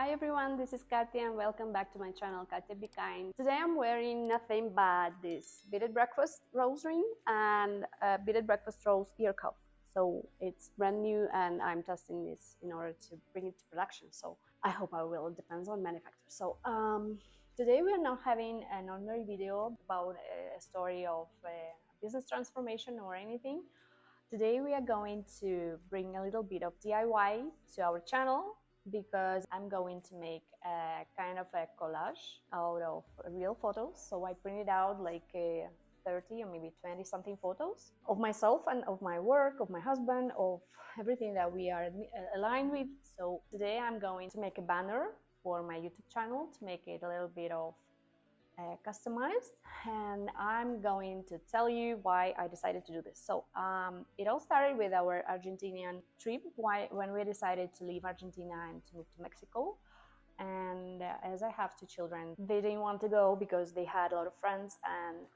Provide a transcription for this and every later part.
Hi everyone, this is Katya and welcome back to my channel, Katya Be Kind. Today I'm wearing nothing but this beaded breakfast rose ring and a beaded breakfast rose ear cuff. So it's brand new and I'm testing this in order to bring it to production. So I hope I will, it depends on manufacturer. So today we are not having an ordinary video about a story of business transformation or anything. Today we are going to bring a little bit of DIY to our channel because I'm going to make a kind of a collage out of real photos. So I printed out like 30 or maybe 20 something photos of myself and of my work, of my husband, of everything that we are aligned with. So today I'm going to make a banner for my YouTube channel to make it a little bit of customized, and I'm going to tell you why I decided to do this. So it all started with our Argentinian trip when we decided to leave Argentina and to move to Mexico. And as I have two children, they didn't want to go because they had a lot of friends and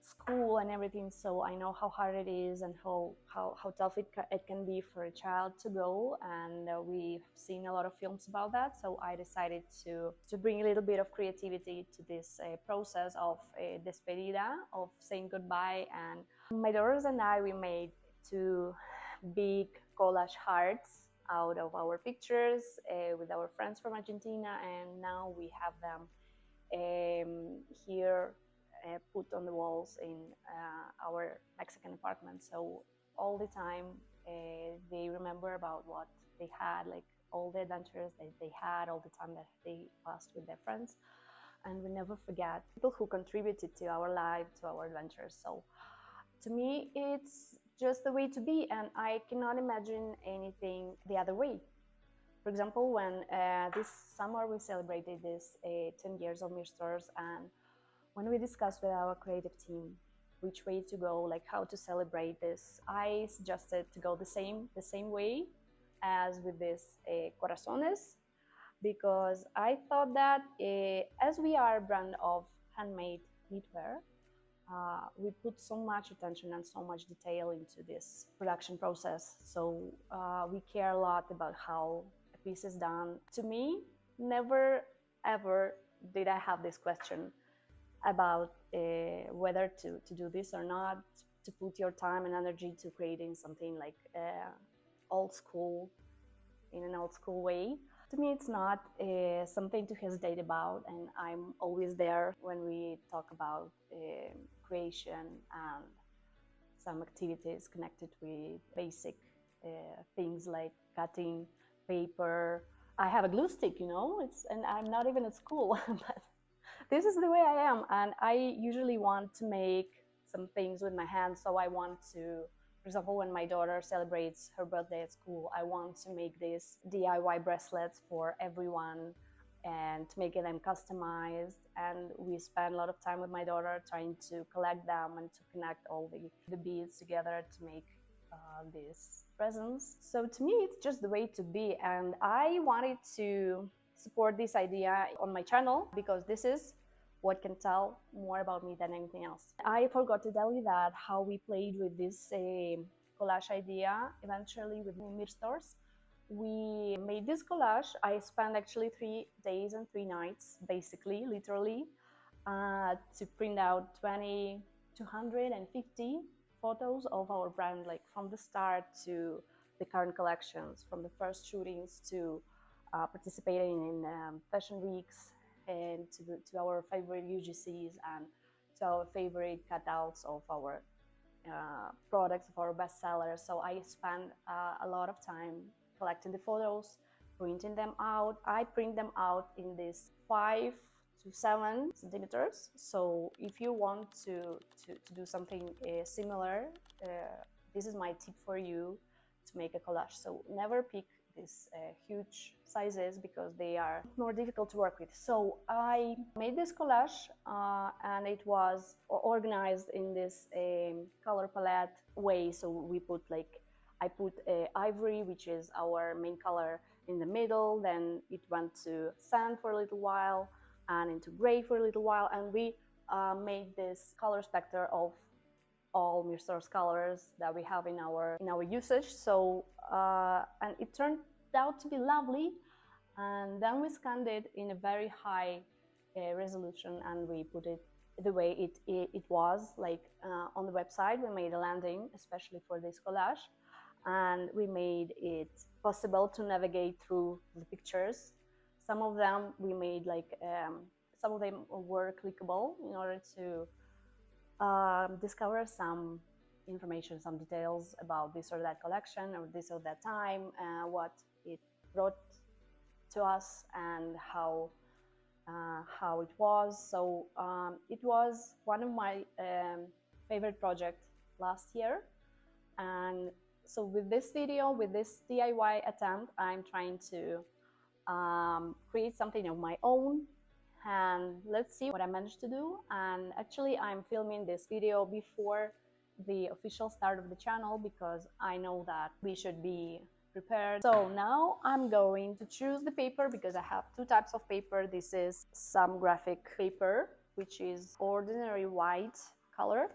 school and everything. So I know how hard it is and how tough it can be for a child to go, and we've seen a lot of films about that. So I decided to bring a little bit of creativity to this process of despedida, of saying goodbye. And my daughters and I, we made two big collage hearts out of our pictures with our friends from Argentina, and now we have them here put on the walls in our Mexican apartment. So all the time they remember about what they had, like all the adventures that they had, all the time that they passed with their friends, and we never forget people who contributed to our life, to our adventures. So to me it's just the way to be, and I cannot imagine anything the other way. For example, when this summer we celebrated this 10 years of MIRSTORES, and when we discussed with our creative team which way to go, like how to celebrate this, I suggested to go the same way as with this corazones, because I thought that as we are a brand of handmade knitwear, we put so much attention and so much detail into this production process. So we care a lot about how a piece is done. To me, never ever did I have this question about whether to do this or not, to put your time and energy to creating something like old school, in an old school way. To me, it's not something to hesitate about, and I'm always there when we talk about creation and some activities connected with basic things like cutting paper. I have a glue stick, you know, and I'm not even at school, but this is the way I am, and I usually want to make some things with my hands. So I want to, for example, when my daughter celebrates her birthday at school, I want to make these DIY bracelets for everyone and to make them customized. And we spend a lot of time with my daughter trying to collect them and to connect all the beads together to make these presents. So to me, it's just the way to be, and I wanted to support this idea on my channel because this is what can tell more about me than anything else. I forgot to tell you that how we played with this collage idea eventually with MIRSTORES. We made this collage. I spent actually 3 days and 3 nights, basically, literally, to print out 250 photos of our brand, like from the start to the current collections, from the first shootings to participating in fashion weeks, and to our favorite UGCs and to our favorite cutouts of our products, of our bestsellers. So I spent a lot of time collecting the photos, printing them out. I print them out in this 5 to 7 centimeters. So if you want to do something similar, this is my tip for you to make a collage. So never pick these huge sizes because they are more difficult to work with. So I made this collage and it was organized in this color palette way. So we put I put ivory, which is our main color, in the middle, then it went to sand for a little while and into gray for a little while, and we made this color spectrum of all MIRSTORES colors that we have in our usage. So and it turned out to be lovely. And then we scanned it in a very high resolution, and we put it the way it was, like on the website. We made a landing especially for this collage, and we made it possible to navigate through the pictures. Some of them we made like some of them were clickable in order to discover some information, some details about this or that collection or this or that time, what it brought to us, and how it was. So it was one of my favorite projects last year. And so with this video, with this DIY attempt, I'm trying to create something of my own, and let's see what I managed to do. And actually I'm filming this video before the official start of the channel, because I know that we should be prepared. So now I'm going to choose the paper, because I have two types of paper. This is some graphic paper, which is ordinary white color,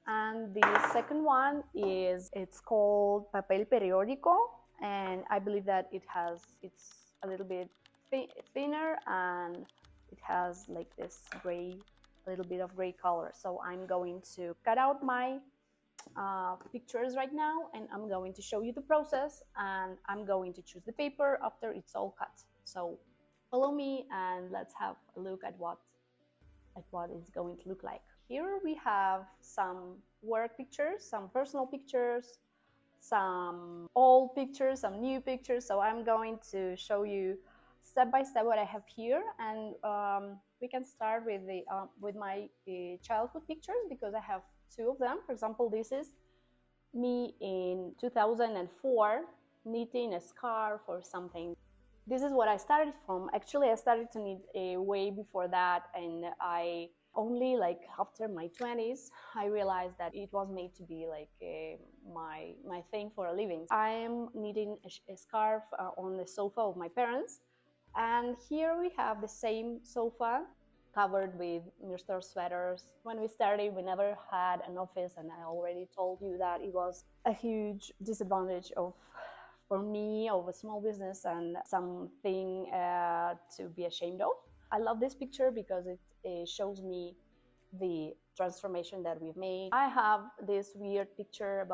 and the second one is, it's called papel periódico, and I believe that it's a little bit thinner, and it has like this gray, a little bit of gray color. So I'm going to cut out my pictures right now, and I'm going to show you the process, and I'm going to choose the paper after it's all cut. So follow me and let's have a look at what it's going to look like. Here we have some work pictures, some personal pictures, some old pictures, some new pictures. So I'm going to show you step by step what I have here, and we can start with my childhood pictures, because I have two of them. For example, this is me in 2004 knitting a scarf or something. This is what I started from. Actually, I started to knit way before that, and I only like after my 20s I realized that it was made to be like my thing for a living. I am knitting a scarf on the sofa of my parents, and here we have the same sofa covered with MIRSTORES sweaters. When we started, we never had an office, and I already told you that it was a huge disadvantage for me of a small business, and something to be ashamed of. I love this picture because it shows me the transformation that we've made. I have this weird picture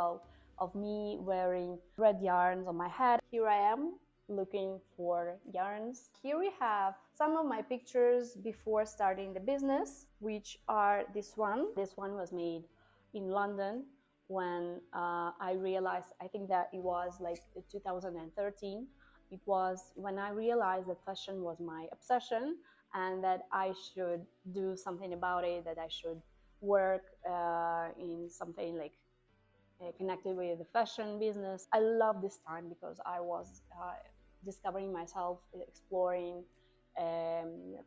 of me wearing red yarns on my head. Here I am looking for yarns. Here we have some of my pictures before starting the business, which are this one. This one was made in London when I realized, I think that it was like 2013. It was when I realized that fashion was my obsession, and that I should do something about it, that I should work in something like connected with the fashion business. I love this time because I was discovering myself, exploring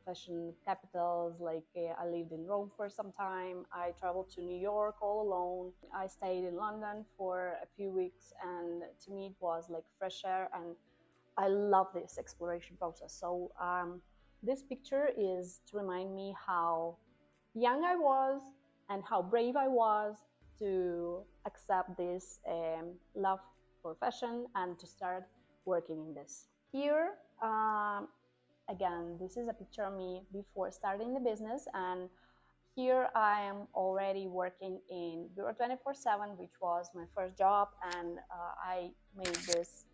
fashion capitals. Like I lived in Rome for some time. I traveled to New York all alone. I stayed in London for a few weeks, and to me it was like fresh air, and I love this exploration process. So this picture is to remind me how young I was and how brave I was to accept this love for fashion and to start working in this. Here, again, this is a picture of me before starting the business, and here I am already working in Bureau 24/7, which was my first job, and I made this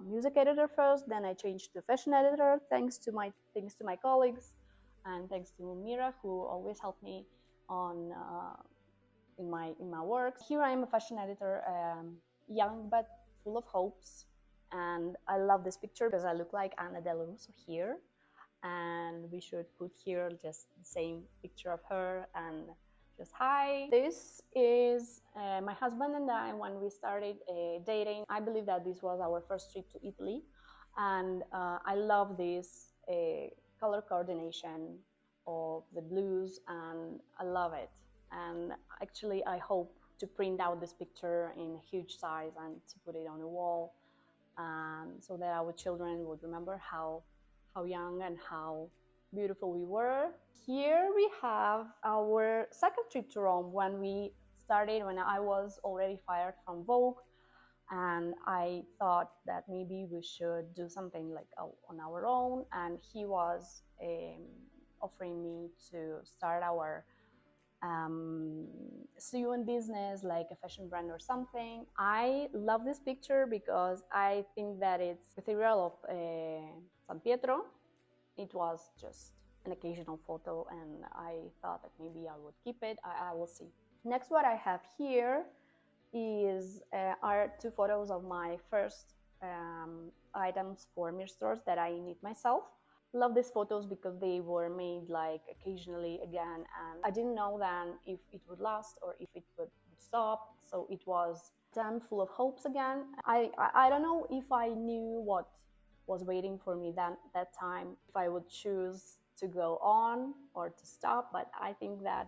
music editor first, then I changed to fashion editor thanks to my colleagues, and thanks to Mira, who always helped me on in my work. Here I am a fashion editor, young but full of hopes, and I love this picture because I look like Anna Deluso here, and we should put here just the same picture of her and just hi. This is my husband and I when we started dating. I believe that this was our first trip to Italy, and I love this color coordination of the blues, and I love it. And actually I hope to print out this picture in a huge size and to put it on the wall, so that our children would remember how young and how beautiful we were. Here we have our second trip to Rome when we started, when I was already fired from Vogue, and I thought that maybe we should do something like on our own. And he was offering me to start our student business, like a fashion brand or something. I love this picture because I think that it's Cathedral of San Pietro. It was just an occasional photo, and I thought that maybe I would keep it. I will see. Next, what I have here are two photos of my first items for MIRSTORES that I knit myself. Love these photos because they were made like occasionally again, and I didn't know then if it would last or if it would stop. So it was damn full of hopes again. I don't know if I knew what was waiting for me then that time, if I would choose to go on or to stop. But I think that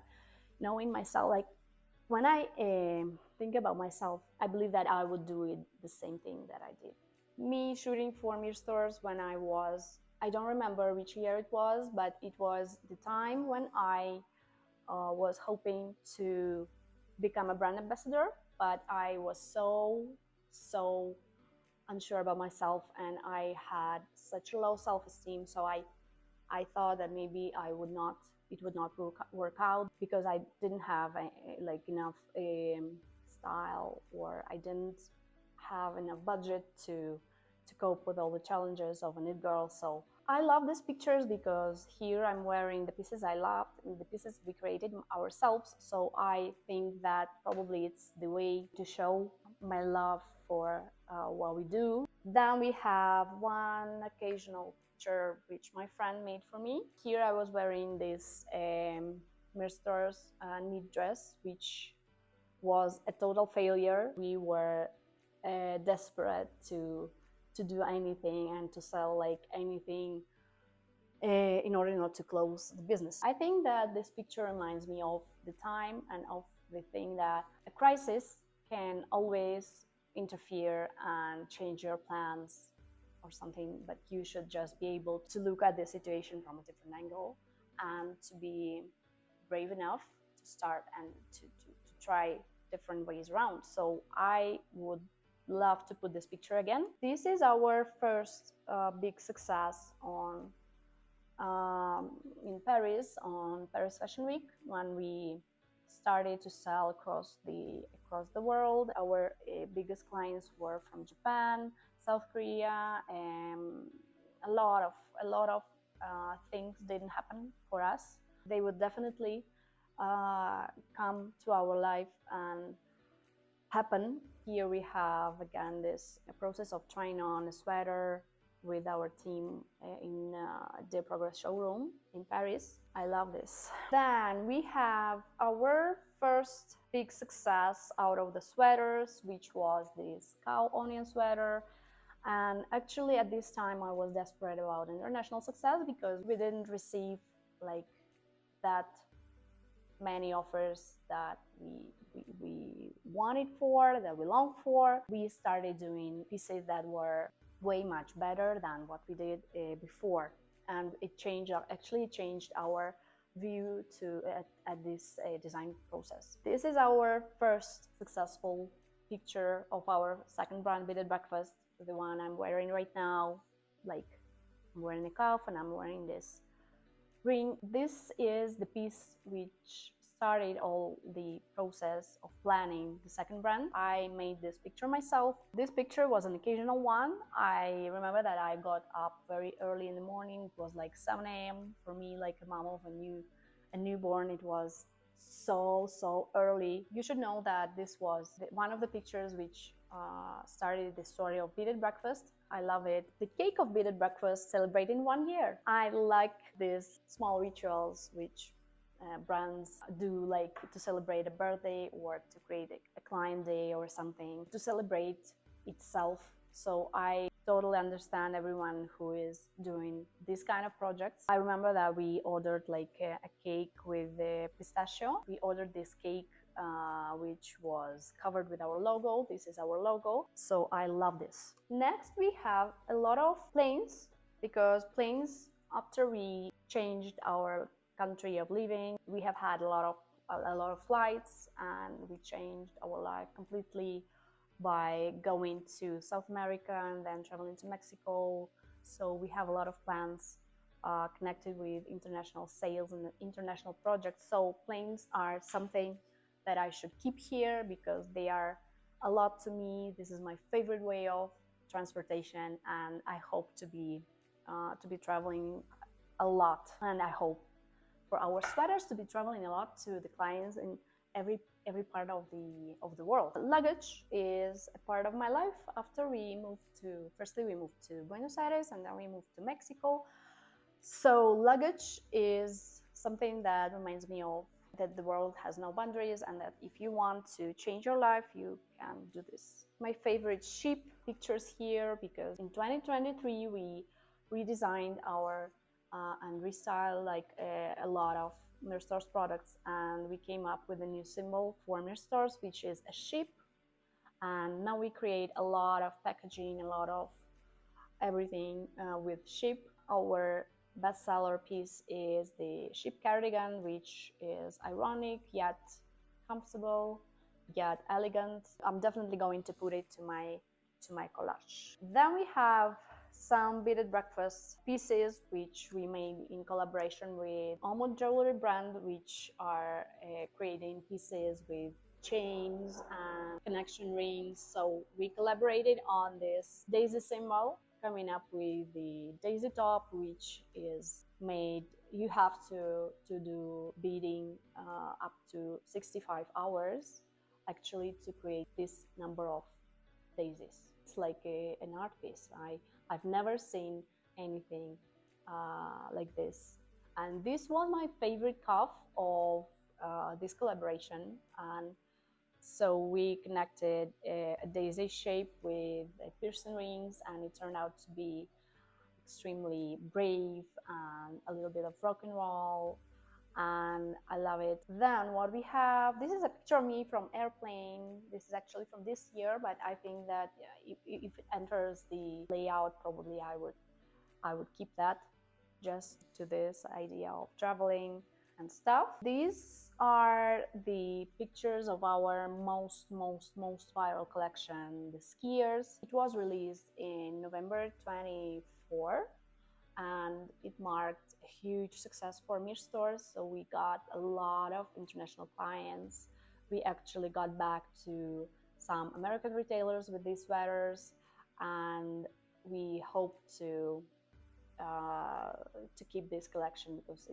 knowing myself, like when I think about myself, I believe that I would do it the same thing that I did. Me shooting for MIRSTORES when I don't remember which year it was, but it was the time when I was hoping to become a brand ambassador, but I was so unsure about myself, and I had such low self-esteem. So I thought that maybe it would not work out because I didn't have like enough style, or I didn't have enough budget to cope with all the challenges of a knit girl. So I love these pictures because here I'm wearing the pieces I loved and the pieces we created ourselves. So I think that probably it's the way to show my love for what we do. Then we have one occasional picture which my friend made for me. Here I was wearing this MIRSTORES knit dress, which was a total failure. We were desperate to do anything and to sell like anything in order not to close the business. I think that this picture reminds me of the time and of the thing that a crisis can always interfere and change your plans or something, but you should just be able to look at the situation from a different angle and to be brave enough to start and to try different ways around. So I would love to put this picture again. This is our first big success in Paris, on Paris Fashion Week, when we started to sell across the world. Our biggest clients were from Japan, South Korea, and a lot of things didn't happen for us. They would definitely come to our life and happen. Here we have again this process of trying on a sweater with our team in the Progress showroom in Paris. I love this. Then we have our first big success out of the sweaters, which was this cow onion sweater. And actually at this time I was desperate about international success because we didn't receive like that many offers that we wanted for, that we longed for. We started doing pieces that were way much better than what we did before, and it actually changed our view at this design process. This is our first successful picture of our second brand, Beaded Breakfast, the one I'm wearing right now. Like, I'm wearing a cuff and I'm wearing this ring. This is the piece which started all the process of planning the second brand. I made this picture myself. This picture was an occasional one. I remember that I got up very early in the morning. It was like 7 a.m. for me, like a mom of a newborn. It was so early. You should know that this was one of the pictures which started the story of Beaded Breakfast. I love it. The cake of Beaded Breakfast celebrating 1 year. I like these small rituals which brands do, like to celebrate a birthday or to create a client day or something, to celebrate itself. So I totally understand everyone who is doing this kind of projects. I remember that we ordered like a cake with pistachio. We ordered this cake which was covered with our logo. This is our logo. So I love this. Next, we have a lot of planes, because planes, after we changed our country of living, we have had a lot of flights, and we changed our life completely by going to South America and then traveling to Mexico. So we have a lot of plans connected with international sales and international projects. So planes are something that I should keep here because they are a lot to me. This is my favorite way of transportation, and I hope to be traveling a lot. And I hope for our sweaters to be traveling a lot to the clients in every part of the world. Luggage is a part of my life. After we moved to, firstly we moved to Buenos Aires and then we moved to Mexico. So luggage is something that reminds me of that the world has no boundaries and that if you want to change your life, you can do this. My favorite ship pictures here because in 2023 we redesigned our and restyled like a lot of MIRSTORES products, and we came up with a new symbol for MIRSTORES, which is a ship. And now we create a lot of packaging, a lot of everything with ship. Our bestseller piece is the ship cardigan, which is ironic yet comfortable yet elegant. I'm definitely going to put it to my collage. Then we have some beaded breakfast pieces which we made in collaboration with Almond Jewelry brand, which are creating pieces with chains and connection rings. So we collaborated on this daisy symbol, coming up with the daisy top, which is made, you have to do beading up to 65 hours actually to create this number of daisies. It's like an art piece. I've never seen anything like this. And this was my favorite cuff of this collaboration. And so we connected a daisy shape with piercing rings, and it turned out to be extremely brave and a little bit of rock and roll, and I love it. Then what we have, this is a picture of me from airplane. This is actually from this year, but I think that if it enters the layout, probably I would keep that just to this idea of traveling and stuff. These are the pictures of our most viral collection, the skiers. It was released in November 24, and it marked a huge success for MIRSTORES. So we got a lot of international clients. We actually got back to some American retailers with these sweaters, and we hope to keep this collection because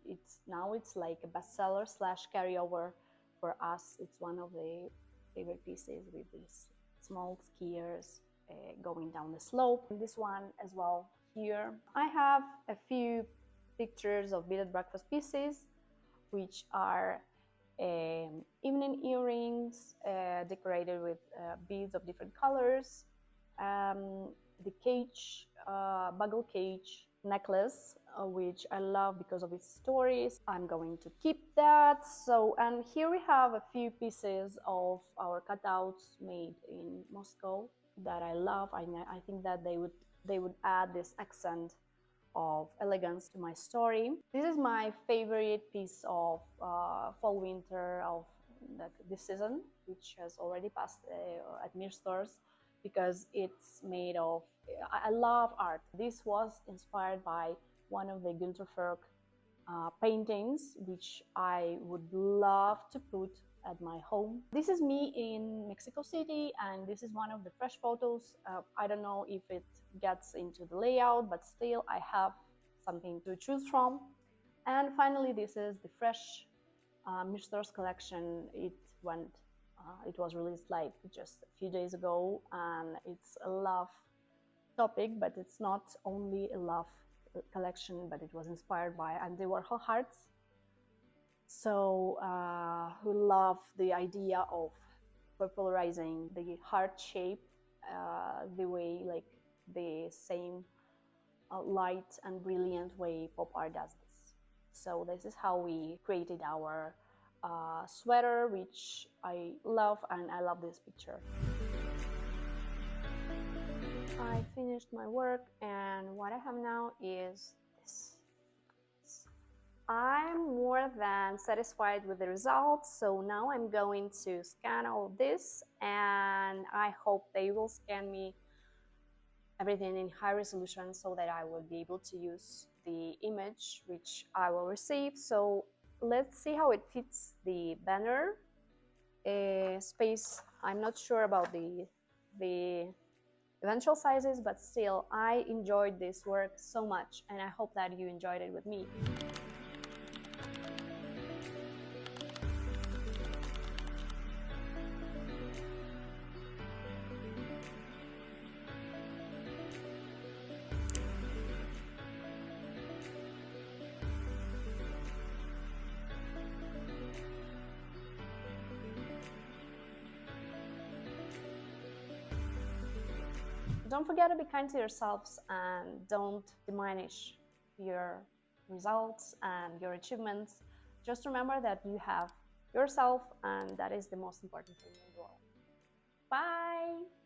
it's like a bestseller / carryover for us. It's one of the favorite pieces with these small skiers going down the slope. And this one as well here. I have a few pictures of beaded breakfast pieces, which are evening earrings decorated with beads of different colors. The cage, bugle cage necklace, which I love because of its stories. I'm going to keep that. So, and here we have a few pieces of our cutouts made in Moscow that I love. I think that they would add this accent of elegance to my story. This is my favorite piece of fall winter of this season, which has already passed at MIRSTORES, because it's made of, I love art. This was inspired by one of the Günter Ferg paintings, which I would love to put at my home. This is me in Mexico City, and this is one of the fresh photos. I don't know if it gets into the layout, but still I have something to choose from. And finally, this is the fresh MIRSTORES collection. It was released like just a few days ago, and it's a love topic, but it's not only a love collection, but it was inspired by Andy Warhol hearts. So who love the idea of popularizing the heart shape the way, like the same light and brilliant way pop art does this. So this is how we created our sweater, which I love, and I love this picture. I finished my work, and what I have now is this. I'm more than satisfied with the results. So now I'm going to scan all of this, and I hope they will scan me everything in high resolution so that I will be able to use the image which I will receive. So let's see how it fits the banner space. I'm not sure about the eventual sizes, but still I enjoyed this work so much, and I hope that you enjoyed it with me. Don't forget to be kind to yourselves and don't diminish your results and your achievements. Just remember that you have yourself, and that is the most important thing in the world. Bye!